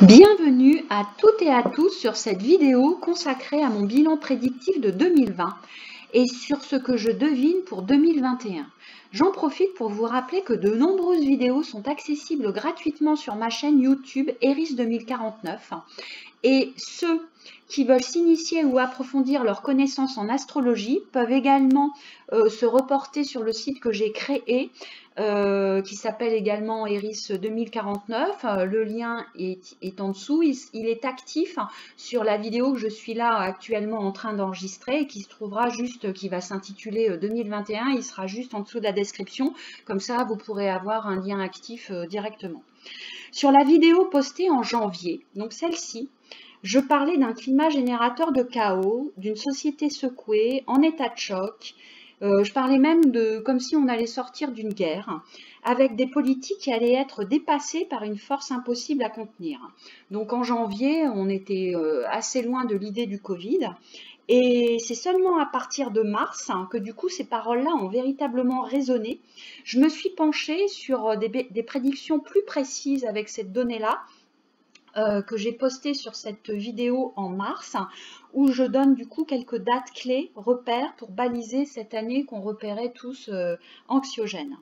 Bienvenue à toutes et à tous sur cette vidéo consacrée à mon bilan prédictif de 2020 et sur ce que je devine pour 2021. J'en profite pour vous rappeler que de nombreuses vidéos sont accessibles gratuitement sur ma chaîne YouTube Eris 2049 et ceux qui veulent s'initier ou approfondir leurs connaissances en astrologie peuvent également se reporter sur le site que j'ai créé qui s'appelle également Eris 2049. Le lien est en dessous. Il est actif sur la vidéo que je suis là actuellement en train d'enregistrer et qui se trouvera juste, qui va s'intituler 2021. Il sera juste en dessous de la description. Comme ça, vous pourrez avoir un lien actif directement. Sur la vidéo postée en janvier, donc celle-ci, je parlais d'un climat générateur de chaos, d'une société secouée, en état de choc. Je parlais même de comme si on allait sortir d'une guerre, avec des politiques qui allaient être dépassées par une force impossible à contenir. Donc en janvier, on était assez loin de l'idée du Covid. Et c'est seulement à partir de mars que du coup ces paroles-là ont véritablement résonné. Je me suis penchée sur des prédictions plus précises avec cette donnée-là, que j'ai posté sur cette vidéo en mars, où je donne du coup quelques dates clés, repères, pour baliser cette année qu'on repérait tous anxiogène.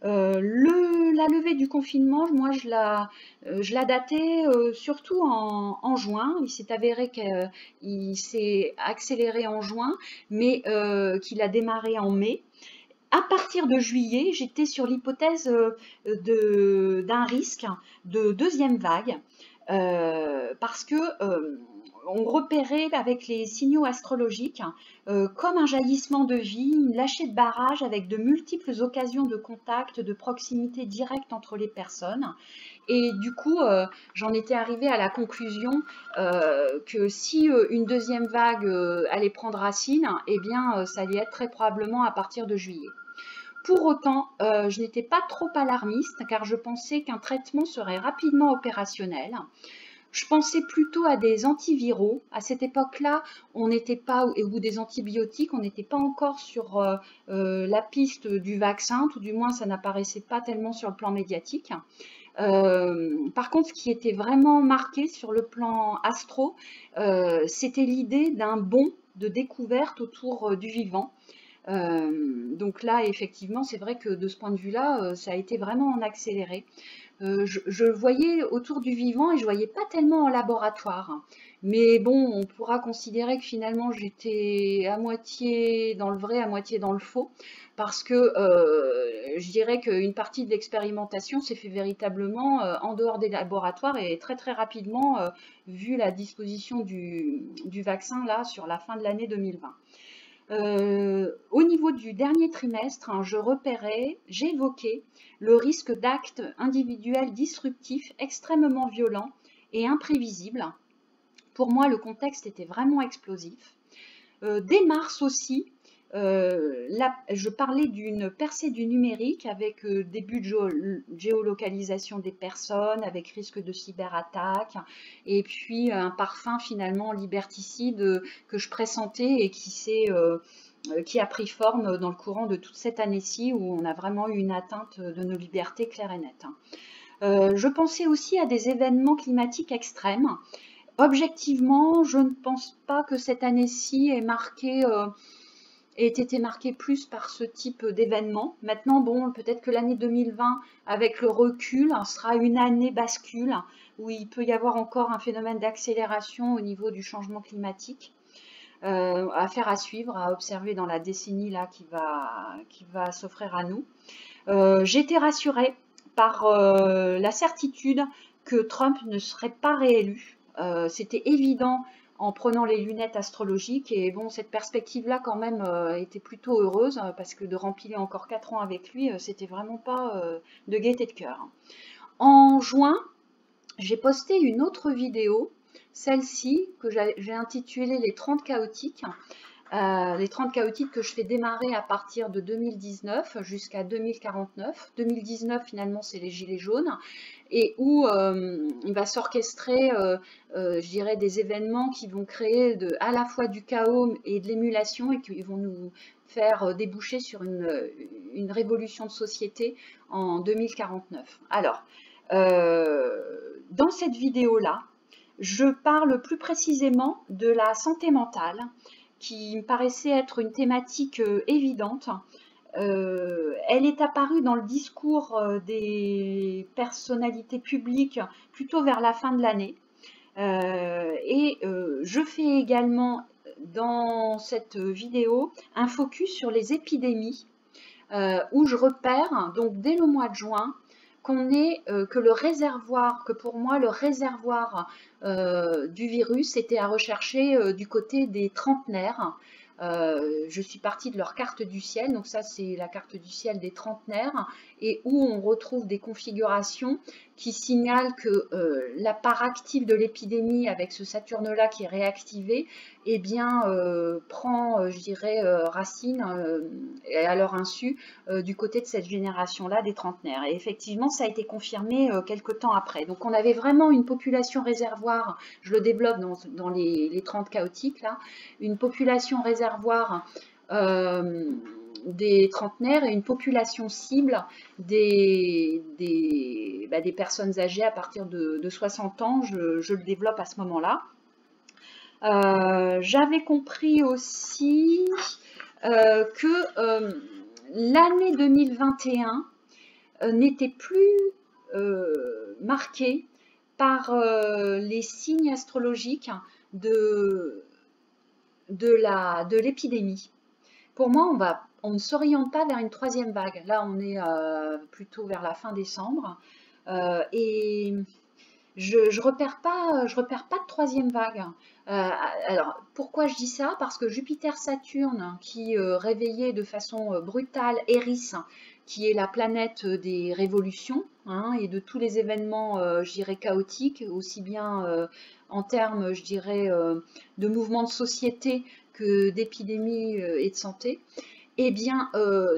La levée du confinement, moi je la datais surtout en juin. Il s'est avéré qu'il s'est accéléré en juin, mais qu'il a démarré en mai. À partir de juillet, j'étais sur l'hypothèse d'un risque de deuxième vague, parce que on repérait avec les signaux astrologiques comme un jaillissement de vie, une lâchée de barrage avec de multiples occasions de contact, de proximité directe entre les personnes. Et du coup, j'en étais arrivée à la conclusion que si une deuxième vague allait prendre racine, eh bien, ça allait être très probablement à partir de juillet. Pour autant, je n'étais pas trop alarmiste car je pensais qu'un traitement serait rapidement opérationnel. Je pensais plutôt à des antiviraux. À cette époque-là, on n'était pas, ou des antibiotiques, on n'était pas encore sur la piste du vaccin, tout du moins ça n'apparaissait pas tellement sur le plan médiatique. Par contre, ce qui était vraiment marqué sur le plan astro, c'était l'idée d'un bond de découverte autour du vivant. Donc là, effectivement, c'est vrai que de ce point de vue-là, ça a été vraiment en accéléré. Je voyais autour du vivant et je voyais pas tellement en laboratoire. Mais bon, on pourra considérer que finalement j'étais à moitié dans le vrai, à moitié dans le faux, parce que je dirais qu'une partie de l'expérimentation s'est fait véritablement en dehors des laboratoires et très très rapidement, vu la disposition du vaccin là sur la fin de l'année 2020. Au niveau du dernier trimestre, j'évoquais le risque d'actes individuels disruptifs extrêmement violents et imprévisibles. Pour moi, le contexte était vraiment explosif. Dès mars aussi, je parlais d'une percée du numérique avec début de géolocalisation des personnes, avec risque de cyberattaque, et puis un parfum finalement liberticide que je pressentais et qui a pris forme dans le courant de toute cette année-ci où on a vraiment eu une atteinte de nos libertés claires et nettes. Je pensais aussi à des événements climatiques extrêmes. Objectivement, je ne pense pas que cette année-ci ait été marquée plus par ce type d'événement. Maintenant, bon, peut-être que l'année 2020, avec le recul, sera une année bascule où il peut y avoir encore un phénomène d'accélération au niveau du changement climatique. Affaire à suivre, à observer dans la décennie là qui va s'offrir à nous. J'ai été rassurée par la certitude que Trump ne serait pas réélu. C'était évident en prenant les lunettes astrologiques et bon, cette perspective-là quand même était plutôt heureuse parce que de remplir encore 4 ans avec lui, c'était vraiment pas de gaieté de cœur. En juin, j'ai posté une autre vidéo, celle-ci que j'ai intitulée Les 30 chaotiques. Les 30 chaotiques que je fais démarrer à partir de 2019 jusqu'à 2049. 2019, finalement, c'est les gilets jaunes, et où il va s'orchestrer, je dirais, des événements qui vont créer à la fois du chaos et de l'émulation et qui vont nous faire déboucher sur une révolution de société en 2049. Alors, Dans cette vidéo-là, je parle plus précisément de la santé mentale, qui me paraissait être une thématique évidente. Elle est apparue dans le discours des personnalités publiques plutôt vers la fin de l'année. Je fais également dans cette vidéo un focus sur les épidémies où je repère donc dès le mois de juin que pour moi le réservoir du virus était à rechercher du côté des trentenaires. Je suis partie de leur carte du ciel, donc ça c'est la carte du ciel des trentenaires, et où on retrouve des configurations qui signalent que la part active de l'épidémie avec ce Saturne-là qui est réactivé, eh bien prend, je dirais, racine et à leur insu du côté de cette génération-là des trentenaires. Et effectivement, ça a été confirmé quelques temps après. Donc on avait vraiment une population réservoir, je le développe dans les 30 chaotiques, là, une population réservoir des trentenaires et une population cible des personnes âgées à partir de 60 ans, je le développe à ce moment-là. J'avais compris aussi que l'année 2021 n'était plus marquée par les signes astrologiques de l'épidémie. Pour moi, on ne s'oriente pas vers une troisième vague. Là, on est plutôt vers la fin décembre. Et je repère pas de troisième vague. Alors, pourquoi je dis ça? Parce que Jupiter-Saturne, qui réveillait de façon brutale Eris, qui est la planète des révolutions hein, et de tous les événements, je dirais, chaotiques, aussi bien en termes, je dirais, de mouvements de société que d'épidémies et de santé, eh bien,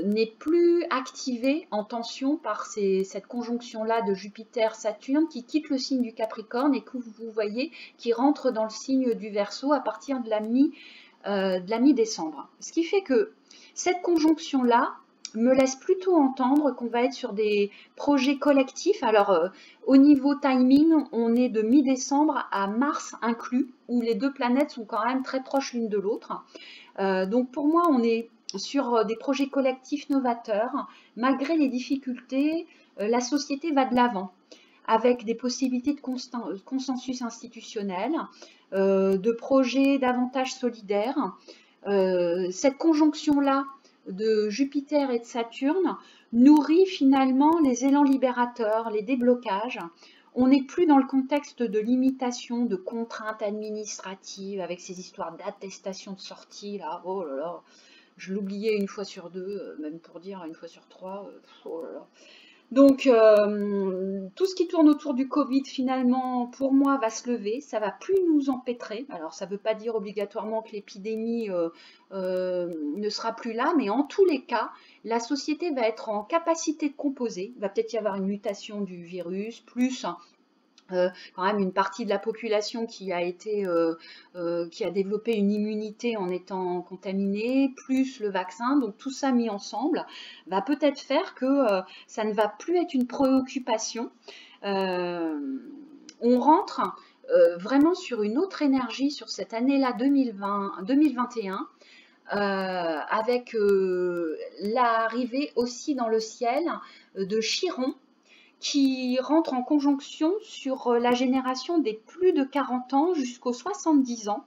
n'est plus activé en tension par cette conjonction-là de Jupiter-Saturne qui quitte le signe du Capricorne et que vous voyez qui rentre dans le signe du Verseau à partir de la mi-décembre. Ce qui fait que cette conjonction-là me laisse plutôt entendre qu'on va être sur des projets collectifs. Alors, au niveau timing, on est de mi-décembre à mars inclus, où les deux planètes sont quand même très proches l'une de l'autre. Donc, pour moi, on est sur des projets collectifs novateurs. Malgré les difficultés, la société va de l'avant avec des possibilités de consensus institutionnel, de projets davantage solidaires. Cette conjonction-là de Jupiter et de Saturne nourrit finalement les élans libérateurs, les déblocages. On n'est plus dans le contexte de limitation, de contraintes administratives avec ces histoires d'attestation de sortie, là, oh là là, je l'oubliais une fois sur deux, même pour dire une fois sur trois, oh là là. Donc, tout ce qui tourne autour du Covid, finalement, pour moi, va se lever. Ça va plus nous empêtrer. Alors, ça ne veut pas dire obligatoirement que l'épidémie ne sera plus là, mais en tous les cas, la société va être en capacité de composer. Il va peut-être y avoir une mutation du virus, plus quand même une partie de la population qui a développé une immunité en étant contaminée, plus le vaccin, donc tout ça mis ensemble, va peut-être faire que ça ne va plus être une préoccupation. On rentre vraiment sur une autre énergie sur cette année-là 2021, avec l'arrivée aussi dans le ciel de Chiron, qui rentre en conjonction sur la génération des plus de 40 ans jusqu'aux 70 ans.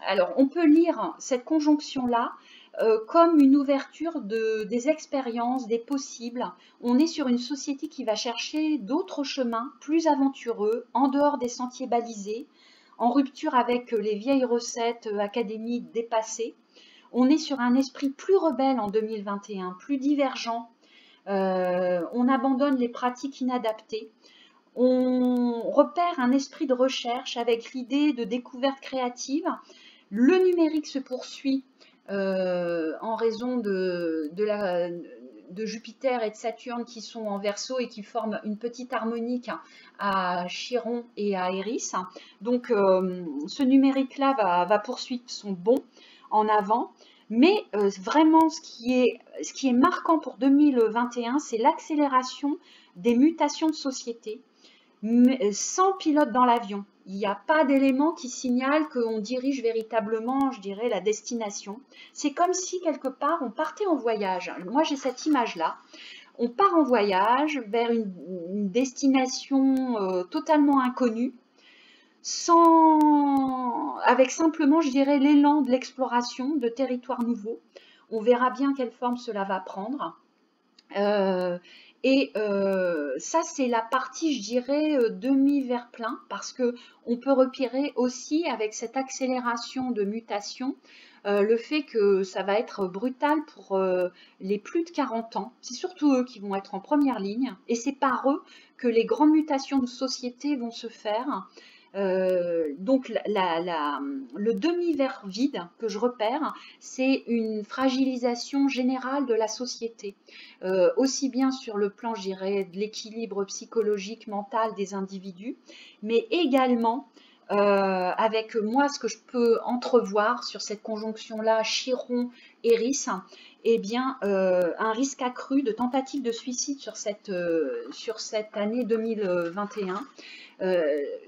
Alors, on peut lire cette conjonction-là comme une ouverture des expériences, des possibles. On est sur une société qui va chercher d'autres chemins plus aventureux, en dehors des sentiers balisés, en rupture avec les vieilles recettes académiques dépassées. On est sur un esprit plus rebelle en 2021, plus divergent. On abandonne les pratiques inadaptées. On repère un esprit de recherche avec l'idée de découverte créative. Le numérique se poursuit en raison de Jupiter et de Saturne qui sont en Verseau et qui forment une petite harmonique à Chiron et à Eris. Donc ce numérique-là va poursuivre son bond en avant. Mais vraiment, ce qui est marquant pour 2021, c'est l'accélération des mutations de société, sans pilote dans l'avion. Il n'y a pas d'élément qui signale qu'on dirige véritablement, je dirais, la destination. C'est comme si, quelque part, on partait en voyage. Moi, j'ai cette image-là. On part en voyage vers une destination totalement inconnue, avec simplement, je dirais, l'élan de l'exploration de territoires nouveaux. On verra bien quelle forme cela va prendre. Ça, c'est la partie, je dirais, demi-verre plein, parce que on peut repérer aussi avec cette accélération de mutation le fait que ça va être brutal pour les plus de 40 ans. C'est surtout eux qui vont être en première ligne, et c'est par eux que les grandes mutations de société vont se faire. Donc le demi-verre vide que je repère, c'est une fragilisation générale de la société, aussi bien sur le plan, je dirais, de l'équilibre psychologique, mental des individus, mais également avec moi, ce que je peux entrevoir sur cette conjonction-là, Chiron-Eris, eh bien, un risque accru de tentative de suicide sur cette année 2021.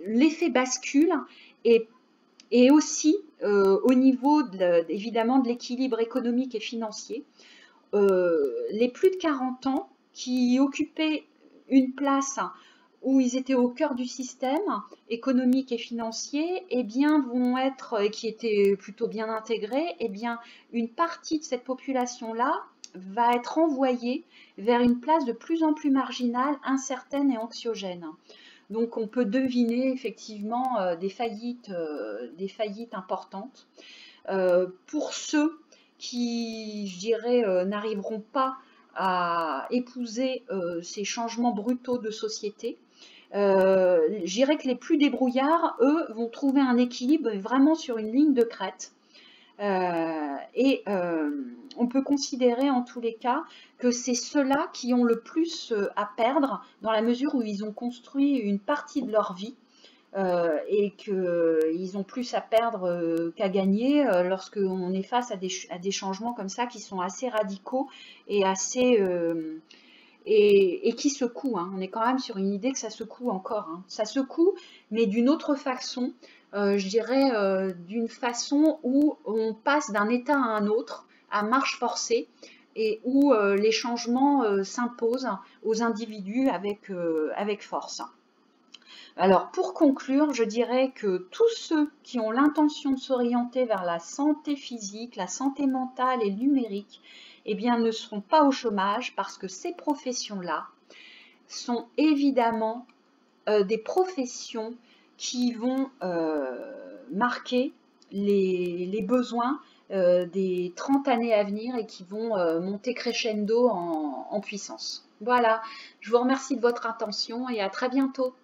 L'effet bascule et aussi au niveau évidemment de l'équilibre économique et financier. Les plus de 40 ans qui occupaient une place où ils étaient au cœur du système économique et financier, eh bien, vont être, et qui étaient plutôt bien intégrés, eh bien, une partie de cette population-là va être envoyée vers une place de plus en plus marginale, incertaine et anxiogène. Donc on peut deviner effectivement des faillites importantes. Pour ceux qui, je dirais, n'arriveront pas à épouser ces changements brutaux de société, je dirais que les plus débrouillards, eux, vont trouver un équilibre vraiment sur une ligne de crête. On peut considérer en tous les cas que c'est ceux-là qui ont le plus à perdre dans la mesure où ils ont construit une partie de leur vie et qu'ils ont plus à perdre qu'à gagner lorsqu'on est face à des changements comme ça qui sont assez radicaux et et qui secouent. Hein. On est quand même sur une idée que ça secoue encore. Hein. Ça secoue, mais d'une autre façon. Je dirais d'une façon où on passe d'un état à un autre, à marche forcée, et où les changements s'imposent aux individus avec force. Alors pour conclure, je dirais que tous ceux qui ont l'intention de s'orienter vers la santé physique, la santé mentale et le numérique, eh bien, ne seront pas au chômage parce que ces professions-là sont évidemment des professions qui vont marquer les besoins des 30 années à venir et qui vont monter crescendo en puissance. Voilà, je vous remercie de votre attention et à très bientôt.